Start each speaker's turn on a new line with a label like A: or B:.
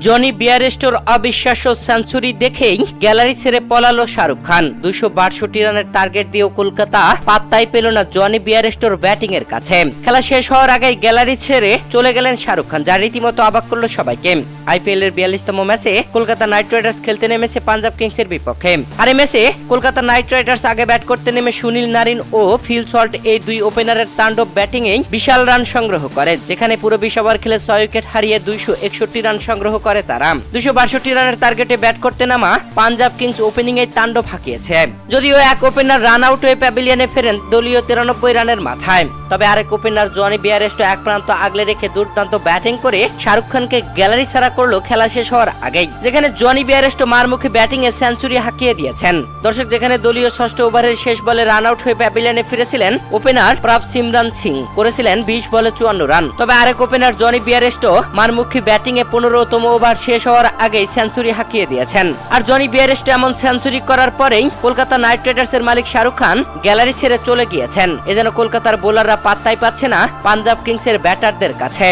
A: Johnny বিয়ারস্টোর অবিশ্বাস্য century দেখেই gallery ছেড়ে পলালো শাহরুখ খান। 262 রানের টার্গেট দিয়েও কলকাতা পাত্তাই পেল না জনি বিয়ারস্টোর ব্যাটিং এর কাছে। খেলা শেষ হওয়ার আগেই গ্যালারি ছেড়ে চলে গেলেন শাহরুখ খান, যা রীতিমতো অবাক করলো সবাইকে। আইপিএল এর 42তম ম্যাচে কলকাতা নাইট রাইডার্স খেলতে নেমেছে পাঞ্জাব কিংসের বিপক্ষে। আর এই ম্যাচে কলকাতা নাইট রাইডার্স আগে ব্যাট করতে নেমে সুনীল নারিন ও ফিল সল্ট এই দুই ওপেনারের তাণ্ডব ব্যাটিং এ বিশাল রান সংগ্রহ করে, যেখানে পুরো 20 ওভার খেলে 6 উইকেট হারিয়ে 261 রান সংগ্রহ করে তারা। 262 রানের টার্গেটে ব্যাট করতে নামা পাঞ্জাব কিংস ওপেনিং এ তাণ্ডব হাঁকিয়েছে। যদিও এক ওপেনার রান আউট হয়ে প্যাভিলিয়নে ফেরেন দলীয় 93 রানের মাথায়, তবে আরেক ওপেনার জনি বিয়ারস্টো এক প্রান্ত আগলে রেখে দুর্দান্ত ব্যাটিং করে শাহরুখ খানকে গ্যালারি ছাড়া করলো খেলা শেষ হওয়ার আগেই, যেখানে জনি বিয়ারস্টো মারমুখী ব্যাটিং এ সেঞ্চুরি হাঁকিয়ে দিয়েছেন। দর্শক, যেখানে দলীয় ষষ্ঠ ওভারের শেষ বলে রান আউট হয়ে প্যাভিলিয়নে ফিরেছিলেন ওপেনার প্রাভ সিমরান সিং, করেছিলেন 20 বলে 54 রান। তবে আরেক ওপেনার জনি বিয়ারস্টো মারমুখী ব্যাটিং এ 15তম ওভার শেষ হওয়ার আগেই সেঞ্চুরি হাঁকিয়ে দিয়েছেন। আর জনি বিয়ারস্টো এমন সেঞ্চুরি করার পরেই কলকাতা নাইট রাইডার্স এর মালিক শাহরুখ খান গ্যালারি ছেড়ে চলে গিয়েছেন। এজন্য কলকাতার বোলাররা পাত্তাই পাচ্ছে না পাঞ্জাব কিংসের ব্যাটারদের কাছে।